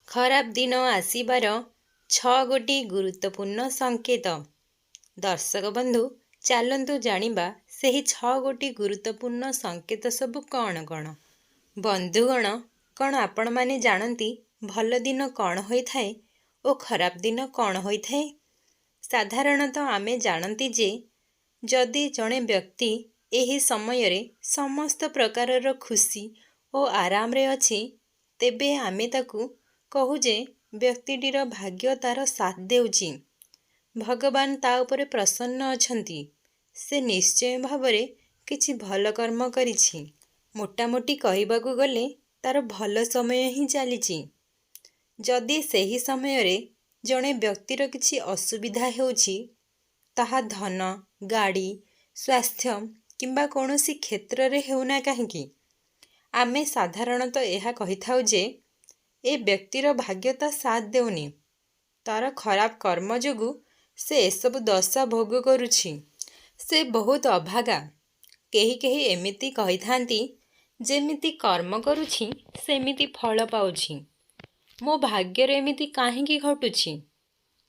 खराब दिन आसिबार 6 गोटी गुरुत्वपूर्ण संकेत। दर्शक बंधु चलतु जानिबा सेही 6 गोटी गुरुत्वपूर्ण संकेत सबु कौन कौन। बंधुगण कौन आपण माने जानती भल दिन कौन होइथाए ओ खराब दिन कौन होइथाए। साधारणतः आमे जानती जे जदि जड़े व्यक्ति एही समय रे समस्त प्रकारर खुशी और आराम रे अछि तेबे आमे ताकू कहू जे व्यक्तिटीर भाग्य तार साथ देउची, भगवान ता उपरे प्रसन्न अछंती, से निश्चय भावरे किछि भल कर्म करिछि। मोटामोटी कहिबाकू गले तार भल समय ही चलीछि। जदि सेही समय रे जड़े व्यक्तिर किछि असुविधा हेउछि ताहा धन, गाड़ी, स्वास्थ्य किंबा कौनसी क्षेत्र रे हेउना काहेकि आमे साधारणतः यह कहिथाउ जे ए व्यक्तिर भाग्यता साथ देउनी, तार खराब कर्म जोगु से एसबु दशा भोग करुछि, से बहुत अभागा। केही केही एमिति कहिथांती जेमिति कर्म करुछि सेमिति फल पाउछि, मो भाग्यर एमिति काहेकि घटुछि,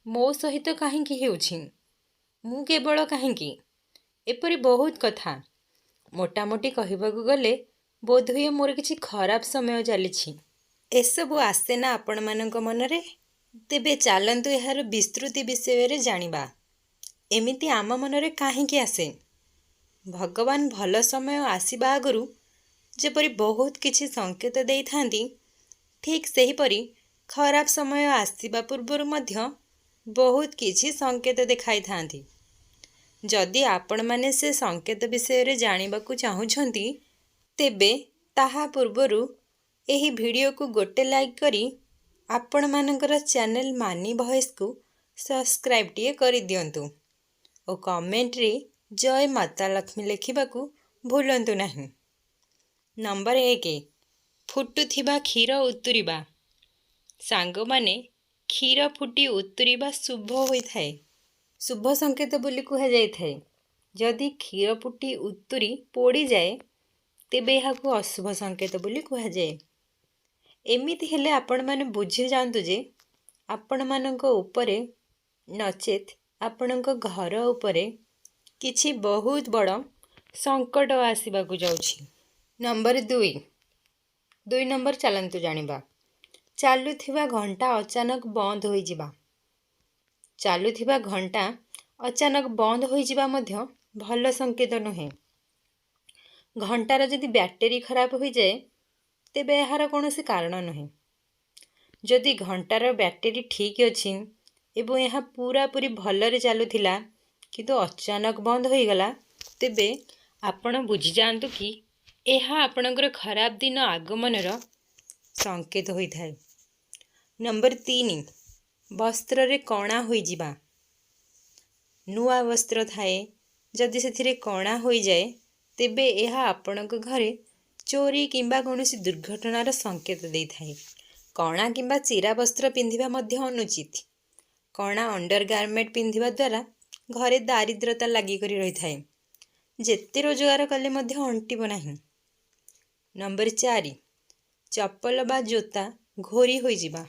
मो सहित काहेकि हेउछि, मु केवल काहेकि, एपरि बहुत कथा। मोटामोटी कहिबाकू गले बोधहुए मोर किछि खराब समय चलिछि। एसबु आसे ना आपण मानक मनरे। तेबे चलंतु एहार विस्तृति विषय रे जानिबा। एमिति आम मनरे काहेकि आसे। भगवान भल समय आसीबा आगरु जेपरि बहुत किछि संकेत देई थांती, ठीक सेही परि खराब समय आसीबा पूर्वरु मध्य बहुत किछि संकेत देखाई थांती। जदि आपण माने से संकेत विषय रे जानिबाकू चाहुछंती तेबे ताहा पूर्वरु एही वीडियो को गोटे लाइक करी आपण मानकर चैनल मानी वॉइस को सब्सक्राइब टिए करि दियंतु और कमेंट रे जय माता लक्ष्मी लिखिबाकू भूलंतु नहीं। नंबर 1 फुटुथिबा क्षीर उतुरिबा। सांग माने क्षीर फुटी उतुरिबा शुभ होइथाए, शुभ संकेत बोली कुहा जाइथाए। जदि क्षीर फुटी उतुरी पोड़ी जाए तेबे एहाकू अशुभ संकेत बोली कुहा जाए। एमिति हेले आपण माने बुझी जांतु जे आपण मानक उपरे नचेत आपणक घर उपरे किछि बहुत बड़ संकट आसीबाकू जाउछि। Number 2 number चलंतु जानिबा। चालुथिबा घंटा अचानक बंद होई जिबा। चालुथिबा घंटा अचानक बंद होई जिबा मध्य भल संकेत नहे। घंटार जदि बैटरी खराब होई जाए तेबे एहार कौनसी कारण नहे। जदि घंटार बैटरी ठीक अछि एवं यह पूरा पूरी भलरे चालुथिला किंतु अचानक बंद होई गला तेबे आपण बुझी जांतु कि एहा आपणकर खराब दिन आगमनर संकेत होई थाए। नंबर 3 वस्त्र रे कणा होई जिबा। नुआ वस्त्र थाए जदि सेथिरे कणा होई जाए तेबे एहा आपणक घरे चोरी किंबा कौनसी दुर्घटनार संकेत देई थाए। कणा किंबा चिरा वस्त्र पिंधिबा मध्य अनुचित। कणा अंडरगारमेंट पिंधिबा द्वारा घरे दारिद्रता लागी करी रही थाए, जेते रोजगार कले मध्य अंटिब नाही। नंबर 4 चप्पल बा जोता घोरी होई जिबा।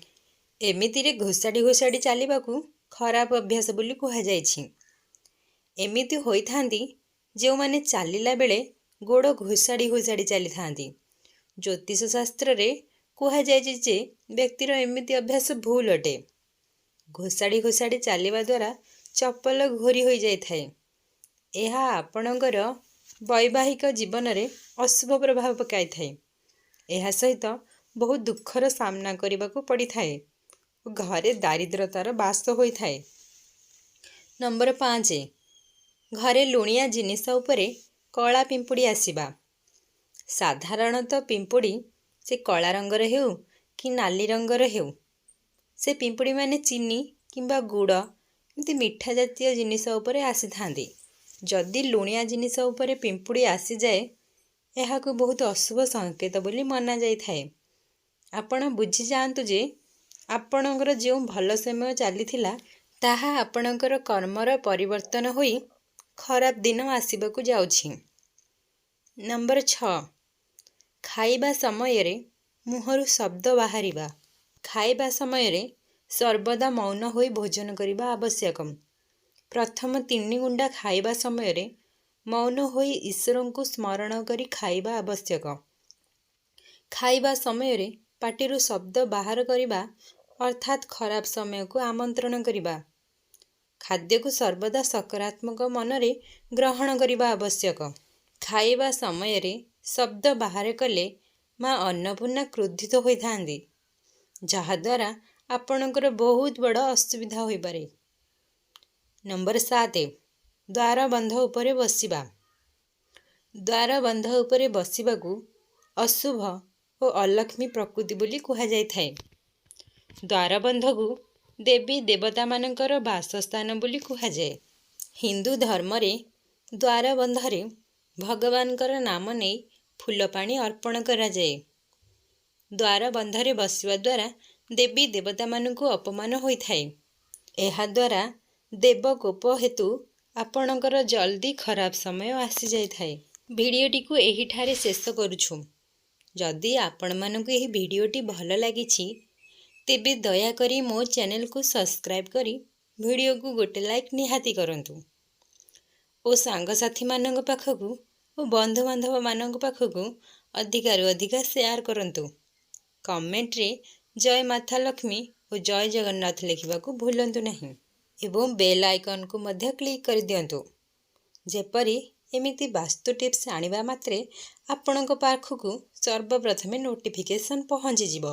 एमितिरे घोषाड़ी घोषाड़ी चलिबाकू खराब अभ्यास बोली कुहा जाइछि। एमिति होई थांती जेउ माने चलिला बेले गोड़ घोषाड़ी घोषाड़ी चली थांती। ज्योतिष शास्त्र रे कुहा जाइछि जे व्यक्तिर एमिति अभ्यास भूल अटे। घोषाड़ी घोषाड़ी चलिबा द्वारा चप्पल घोरी होई जाय थाए। एहा आपणकर वैवाहिक जीवन रे अशुभ प्रभाव पकाई थाए। एहा सहित बहुत दुखर सामना करिबाकू पड़ी थाए। घरे दारिद्रतार बास होई थाए। नंबर 5 घरे लुणिया जिनिस उपरे कला पिंपुड़ी आसीबा। साधारणतः पिंपुड़ी से कला रंगर हेउ कि नाली रंगर हेउ, से पिंपुड़ी माने चीनी किंबा गुड़ एमती मिठा जातीय जिनिस उपरे आसी थांदी। जदि लुणिया जिनिस उपरे पिंपुड़ी आसी जाए एहाकू बहुत अशुभ संकेत बोली मना जाई थाए। आपण बुझी जांतु जे आपणकर जो भल समय चलीथिला ताहा आपणकर कर्मर परिवर्तन होई खराब दिन आसीबाकू जाउछि। नंबर 6 खाइबा समय रे मुहरु शब्द बाहरिबा। ଖାଇବା ସମୟରେ ସର୍ବଦା ମୌନ ହୋଇ ଭୋଜନ କରିବା ଆବଶ୍ୟକ। ପ୍ରଥମ 3 ଗୁଣ୍ଡା ଖାଇବା ସମୟରେ ମୌନ ହୋଇ ଈଶ୍ୱରଙ୍କୁ ସ୍ମରଣ କରି ଖାଇବା ଆବଶ୍ୟକ। ଖାଇବା ସମୟରେ ପାଟିରୁ ଶବ୍ଦ ବାହାର କରିବା ଅର୍ଥାତ୍ ଖରାପ ସମୟକୁ ଆମନ୍ତ୍ରଣ କରିବା। ଖାଦ୍ୟକୁ ସର୍ବଦା ସକାରାତ୍ମକ ମନରେ ଗ୍ରହଣ କରିବା ଆବଶ୍ୟକ। ଖାଇବା ସମୟରେ ଶବ୍ଦ ବାହାର କଲେ ମା ଅନ୍ନପୂର୍ଣ୍ଣା କ୍ରୋଧିତ ହୋଇଥାନ୍ତି, ଯାହାଦ୍ୱାରା ଆପଣଙ୍କର ବହୁତ ବଡ଼ ଅସୁବିଧା ହୋଇପାରେ। ନମ୍ବର 7, ଦ୍ୱାରବନ୍ଧ ଉପରେ ବସିବା। ଦ୍ୱାରବନ୍ଧ ଉପରେ ବସିବାକୁ ଅଶୁଭ ଓ ଅଲକ୍ଷ୍ମୀ ପ୍ରକୃତି ବୋଲି କୁହାଯାଇଥାଏ। ଦ୍ୱାରବନ୍ଧକୁ ଦେବୀ ଦେବତାମାନଙ୍କର ବାସସ୍ଥାନ ବୋଲି କୁହାଯାଏ। ହିନ୍ଦୁ ଧର୍ମରେ ଦ୍ୱାରବନ୍ଧରେ ଭଗବାନଙ୍କର ନାମ ନେଇ ଫୁଲପାଣି ଅର୍ପଣ କରାଯାଏ। ଦ୍ୱାରବନ୍ଧରେ ବସିବା ଦ୍ୱାରା ଦେବୀ ଦେବତାମାନଙ୍କୁ ଅପମାନ ହୋଇଥାଏ। ଏହାଦ୍ୱାରା ଦେବକୋପ ହେତୁ ଆପଣଙ୍କର ଜଲ୍ଦି ଖରାପ ସମୟ ଆସିଯାଇଥାଏ। ଭିଡ଼ିଓଟିକୁ ଏହିଠାରେ ଶେଷ କରୁଛୁ। ଯଦି ଆପଣମାନଙ୍କୁ ଏହି ଭିଡ଼ିଓଟି ଭଲ ଲାଗିଛି ତେବେ ଦୟାକରି ମୋ ଚ୍ୟାନେଲକୁ ସବସ୍କ୍ରାଇବ୍ କରି ଭିଡ଼ିଓକୁ ଗୋଟେ ଲାଇକ୍ ନିହାତି କରନ୍ତୁ ଓ ସାଙ୍ଗସାଥିମାନଙ୍କ ପାଖକୁ ଓ ବନ୍ଧୁବାନ୍ଧବମାନଙ୍କ ପାଖକୁ ଅଧିକାରୁ ଅଧିକା ସେୟାର କରନ୍ତୁ। କମେଣ୍ଟରେ ଜୟ ମାତା ଲକ୍ଷ୍ମୀ ଓ ଜୟ ଜଗନ୍ନାଥ ଲେଖିବାକୁ ଭୁଲନ୍ତୁ ନାହିଁ ଏବଂ ବେଲ୍ ଆଇକନ୍କୁ ମଧ୍ୟ କ୍ଲିକ୍ କରିଦିଅନ୍ତୁ, ଯେପରି ଏମିତି ବାସ୍ତୁ ଟିପ୍ସ ଆଣିବା ମାତ୍ରେ ଆପଣଙ୍କ ପାଖକୁ ସର୍ବପ୍ରଥମେ ନୋଟିଫିକେସନ୍ ପହଞ୍ଚିଯିବ।